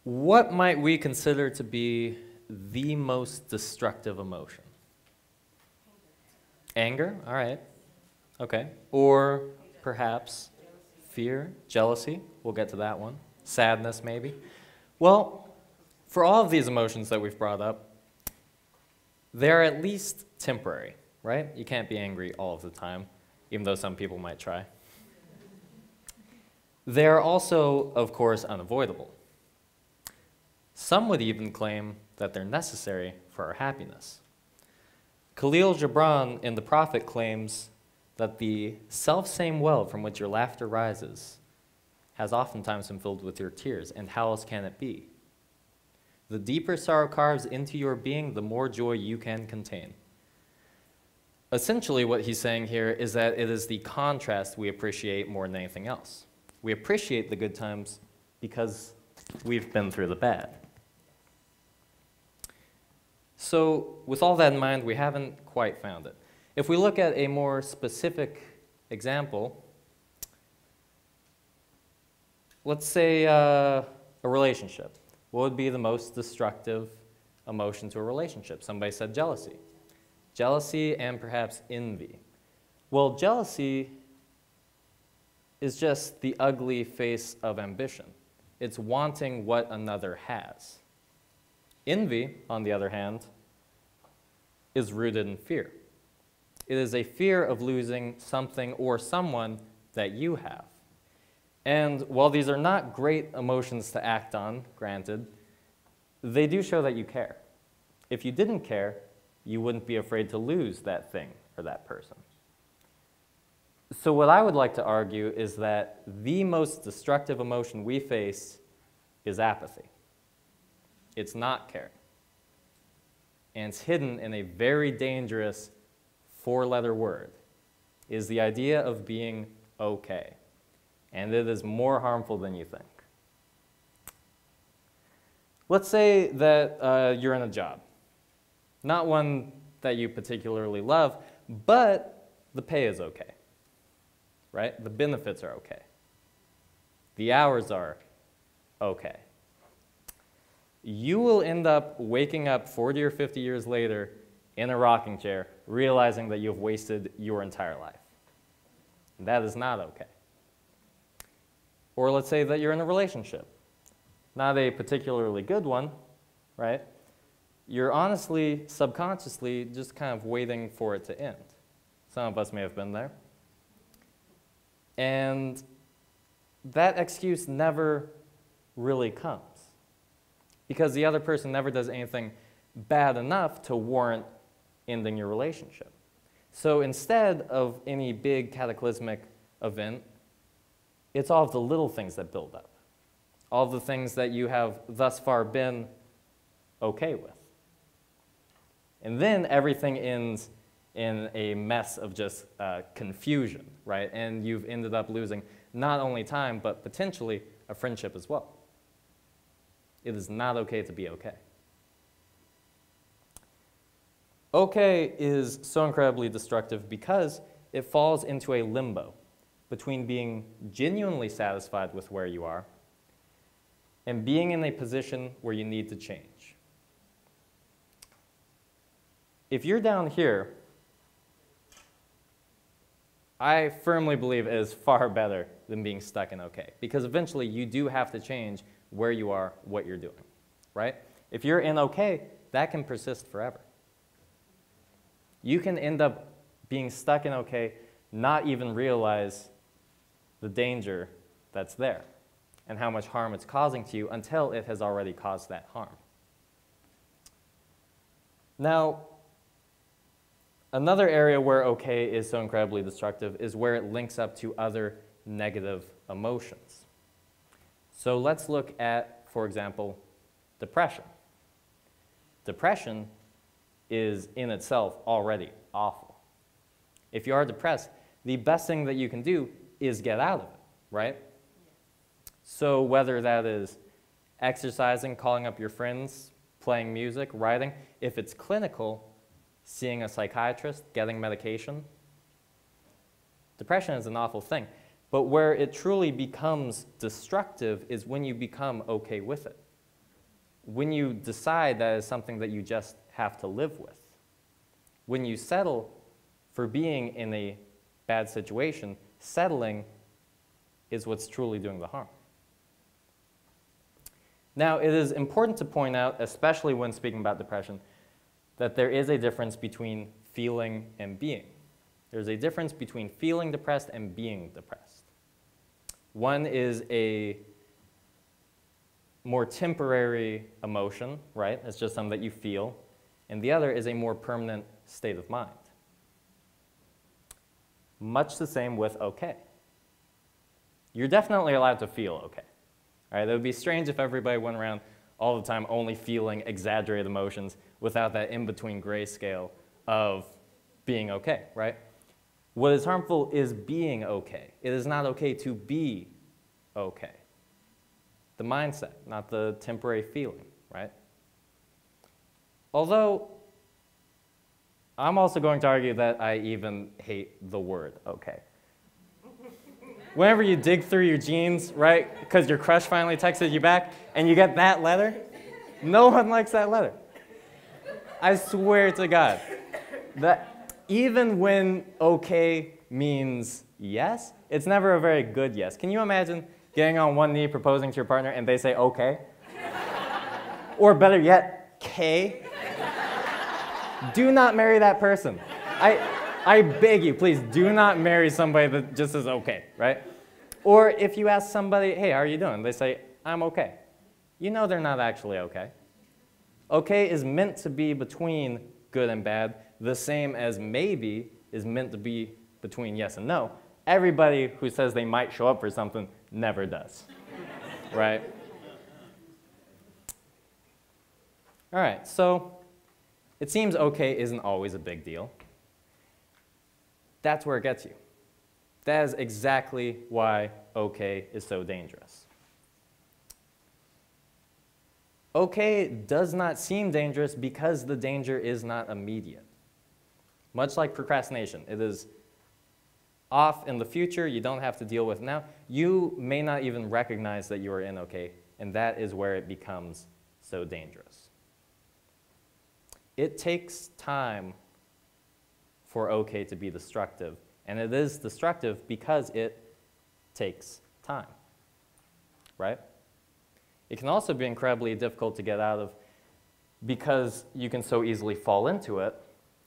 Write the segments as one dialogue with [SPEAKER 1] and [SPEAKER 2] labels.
[SPEAKER 1] What might we consider to be the most destructive emotion? Anger, all right, okay. Or perhaps fear, jealousy, we'll get to that one. Sadness, maybe. Well, for all of these emotions that we've brought up, they're at least temporary, right? You can't be angry all of the time, even though some people might try. They're also, of course, unavoidable. Some would even claim that they're necessary for our happiness. Khalil Gibran in The Prophet claims that the self-same well from which your laughter rises has oftentimes been filled with your tears, and how else can it be? The deeper sorrow carves into your being, the more joy you can contain. Essentially, what he's saying here is that it is the contrast we appreciate more than anything else. We appreciate the good times because we've been through the bad. So with all that in mind, we haven't quite found it. If we look at a more specific example, let's say a relationship. What would be the most destructive emotion to a relationship? Somebody said jealousy. Jealousy and perhaps envy. Well, jealousy is just the ugly face of ambition. It's wanting what another has. Envy, on the other hand, is rooted in fear. It is a fear of losing something or someone that you have. And while these are not great emotions to act on, granted, they do show that you care. If you didn't care, you wouldn't be afraid to lose that thing or that person. So what I would like to argue is that the most destructive emotion we face is apathy. It's not caring. And it's hidden in a very dangerous four-letter word, is the idea of being okay. And it is more harmful than you think. Let's say that you're in a job. Not one that you particularly love, but the pay is okay, right? The benefits are okay. The hours are okay. You will end up waking up 40 or 50 years later in a rocking chair, realizing that you've wasted your entire life. That is not okay. Or let's say that you're in a relationship. Not a particularly good one, right? You're honestly, subconsciously, just kind of waiting for it to end. Some of us may have been there. And that excuse never really comes, because the other person never does anything bad enough to warrant ending your relationship. So instead of any big cataclysmic event, it's all of the little things that build up, all of the things that you have thus far been okay with. And then everything ends in a mess of just confusion, right? And you've ended up losing not only time, but potentially a friendship as well. It is not okay to be okay. Okay is so incredibly destructive because it falls into a limbo between being genuinely satisfied with where you are and being in a position where you need to change. If you're down here, I firmly believe it is far better than being stuck in okay, because eventually you do have to change where you are, what you're doing, right? If you're in okay, that can persist forever. You can end up being stuck in okay, not even realize the danger that's there and how much harm it's causing to you until it has already caused that harm. Now, another area where okay is so incredibly destructive is where it links up to other negative emotions. So let's look at, for example, depression. Depression is in itself already awful. If you are depressed, the best thing that you can do is get out of it, right? So whether that is exercising, calling up your friends, playing music, writing, if it's clinical, seeing a psychiatrist, getting medication. Depression is an awful thing. But where it truly becomes destructive is when you become okay with it. when you decide that is something that you just have to live with. When you settle for being in a bad situation, settling is what's truly doing the harm. Now, it is important to point out, especially when speaking about depression, that there is a difference between feeling and being. There's a difference between feeling depressed and being depressed. One is a more temporary emotion, right? It's just something that you feel. And the other is a more permanent state of mind. Much the same with okay. You're definitely allowed to feel okay. All right? It would be strange if everybody went around all the time only feeling exaggerated emotions without that in-between gray scale of being okay, right? What is harmful is being okay. It is not okay to be okay. The mindset, not the temporary feeling, right? Although, I'm also going to argue that I even hate the word okay. Whenever you dig through your jeans, right, because your crush finally texted you back, and you get that letter, no one likes that letter. I swear to God, that even when okay means yes, it's never a very good yes. Can you imagine getting on one knee, proposing to your partner, and they say okay? Or better yet, K? Do not marry that person. I beg you, please, do not marry somebody that just says okay, right? Or if you ask somebody, hey, how are you doing? They say, I'm okay. You know they're not actually okay. Okay is meant to be between good and bad, the same as maybe is meant to be between yes and no. Everybody who says they might show up for something never does, right? All right, so it seems okay isn't always a big deal. That's where it gets you. That is exactly why okay is so dangerous. Okay does not seem dangerous because the danger is not immediate. Much like procrastination, it is off in the future, you don't have to deal with it now. You may not even recognize that you are in okay, and that is where it becomes so dangerous. It takes time for okay to be destructive, and it is destructive because it takes time, right? It can also be incredibly difficult to get out of because you can so easily fall into it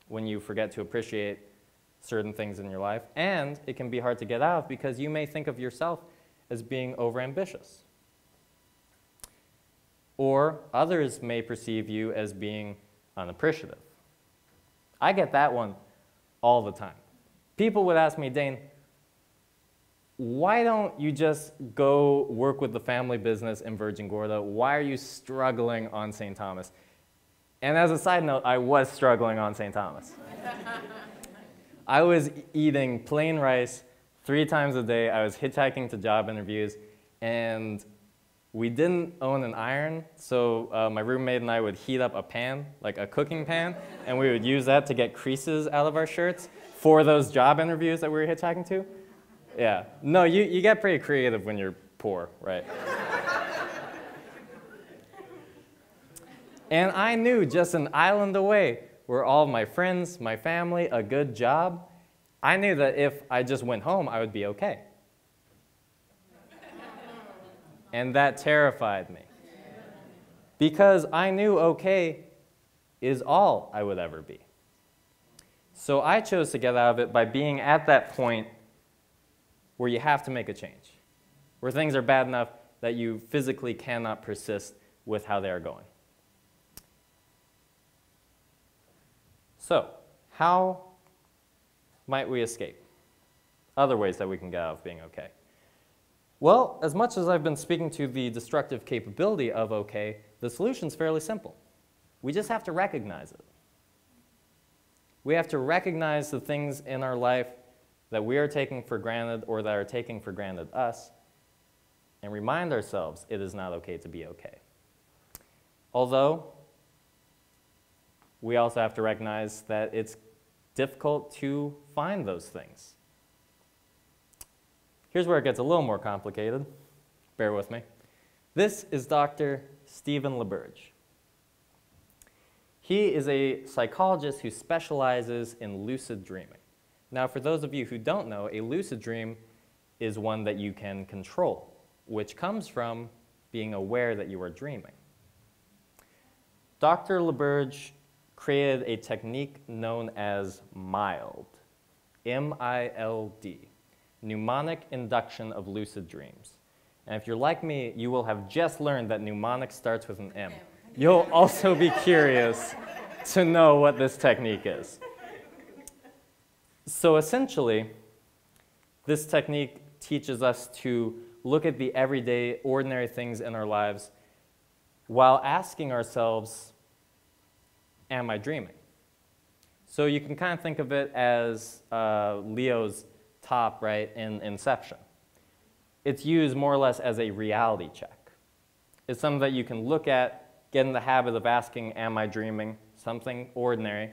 [SPEAKER 1] when you forget to appreciate certain things in your life, and it can be hard to get out of because you may think of yourself as being overambitious. Or others may perceive you as being unappreciative. I get that one all the time. People would ask me, Dane, why don't you just go work with the family business in Virgin Gorda? Why are you struggling on St. Thomas? And as a side note, I was struggling on St. Thomas. I was eating plain rice 3 times a day. I was hitchhiking to job interviews, and we didn't own an iron, so my roommate and I would heat up a pan, like a cooking pan, and we would use that to get creases out of our shirts for those job interviews that we were hitchhiking to. Yeah. No, you get pretty creative when you're poor, right? And I knew just an island away were all of my friends, my family, a good job. I knew that if I just went home, I would be okay. And that terrified me. Because I knew okay is all I would ever be. So I chose to get out of it by being at that point where you have to make a change, where things are bad enough that you physically cannot persist with how they are going. So, how might we escape? Other ways that we can get out of being okay. Well, as much as I've been speaking to the destructive capability of okay, the solution's fairly simple. We just have to recognize it. We have to recognize the things in our life that we are taking for granted or that are taking for granted us, and remind ourselves it is not okay to be okay. Although, we also have to recognize that it's difficult to find those things. Here's where it gets a little more complicated. Bear with me. This is Dr. Stephen Laberge. He is a psychologist who specializes in lucid dreaming. Now, for those of you who don't know, a lucid dream is one that you can control, which comes from being aware that you are dreaming. Dr. Laberge created a technique known as MILD, M-I-L-D, mnemonic induction of lucid dreams. And if you're like me, you will have just learned that mnemonic starts with an M. You'll also be curious to know what this technique is. So essentially, this technique teaches us to look at the everyday, ordinary things in our lives while asking ourselves, am I dreaming? So you can kind of think of it as Leo's top, right, in Inception. It's used more or less as a reality check. It's something that you can look at, get in the habit of asking, am I dreaming? Something ordinary.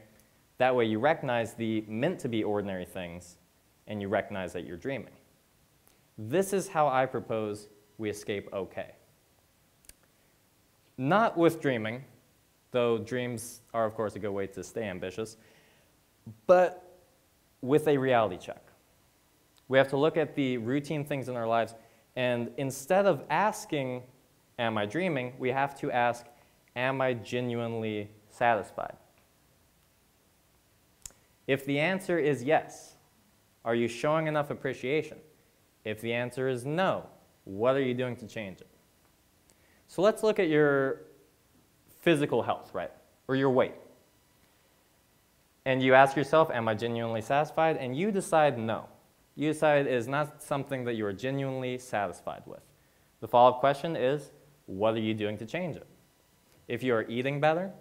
[SPEAKER 1] That way you recognize the meant-to-be ordinary things, and you recognize that you're dreaming. This is how I propose we escape okay. Not with dreaming, though dreams are, of course, a good way to stay ambitious, but with a reality check. We have to look at the routine things in our lives, and instead of asking, am I dreaming, we have to ask, am I genuinely satisfied? If the answer is yes, are you showing enough appreciation? If the answer is no, what are you doing to change it? So let's look at your physical health, right? Or your weight. And you ask yourself, am I genuinely satisfied? And you decide no. You decide it is not something that you are genuinely satisfied with. The follow-up question is, what are you doing to change it? If you are eating better,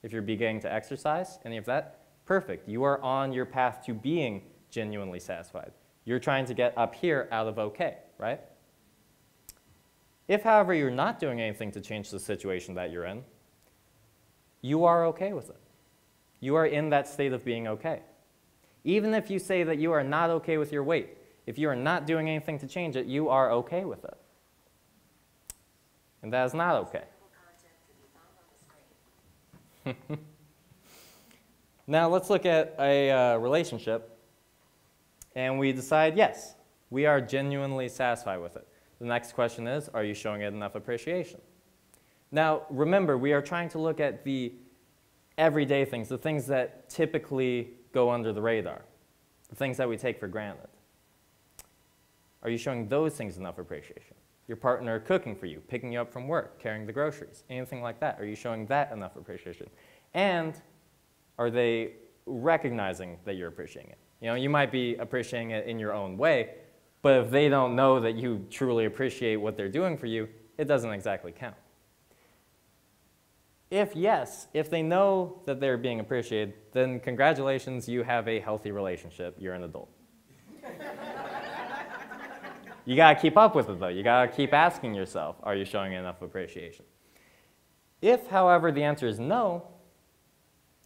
[SPEAKER 1] if you're beginning to exercise, any of that, perfect. You are on your path to being genuinely satisfied. You're trying to get up here out of okay, right? If, however, you're not doing anything to change the situation that you're in, you are okay with it. You are in that state of being okay. Even if you say that you are not okay with your weight, if you are not doing anything to change it, you are okay with it. And that is not okay. Now let's look at a relationship, and we decide, yes, we are genuinely satisfied with it. The next question is, are you showing it enough appreciation? Now remember, we are trying to look at the everyday things, the things that typically go under the radar, the things that we take for granted. Are you showing those things enough appreciation? Your partner cooking for you, picking you up from work, carrying the groceries, anything like that. Are you showing that enough appreciation? And are they recognizing that you're appreciating it? You know, you might be appreciating it in your own way, but if they don't know that you truly appreciate what they're doing for you, it doesn't exactly count. If yes, if they know that they're being appreciated, then congratulations, you have a healthy relationship. You're an adult. You gotta keep up with it though. You gotta keep asking yourself, are you showing enough appreciation? If, however, the answer is no,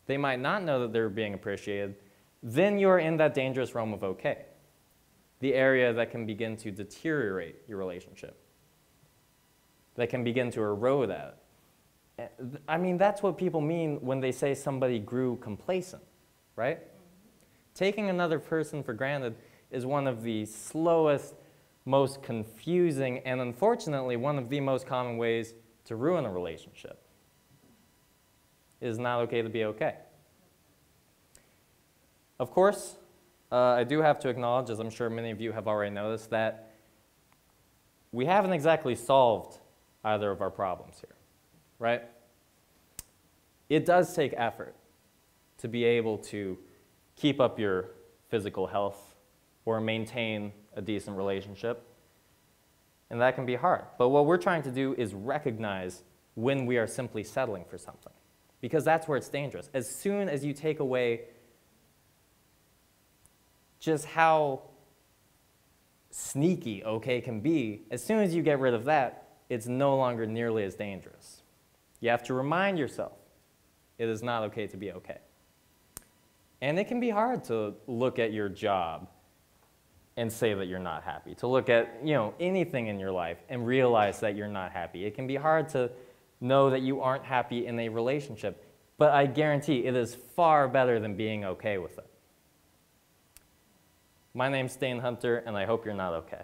[SPEAKER 1] they might not know that they're being appreciated, then you're in that dangerous realm of okay, the area that can begin to deteriorate your relationship, that can begin to erode at it. I mean, that's what people mean when they say somebody grew complacent, right? Taking another person for granted is one of the slowest, most confusing, and unfortunately, one of the most common ways to ruin a relationship. It is not okay to be okay. Of course, I do have to acknowledge, as I'm sure many of you have already noticed, that we haven't exactly solved either of our problems here, right? It does take effort to be able to keep up your physical health or maintain a decent relationship, and that can be hard. But what we're trying to do is recognize when we are simply settling for something, because that's where it's dangerous. As soon as you take away just how sneaky okay can be, as soon as you get rid of that, it's no longer nearly as dangerous. You have to remind yourself it is not okay to be okay. And it can be hard to look at your job and say that you're not happy, to look at, you know, anything in your life and realize that you're not happy. It can be hard to know that you aren't happy in a relationship, But I guarantee it is far better than being okay with it. My name's Dane Hunter, and I hope you're not okay.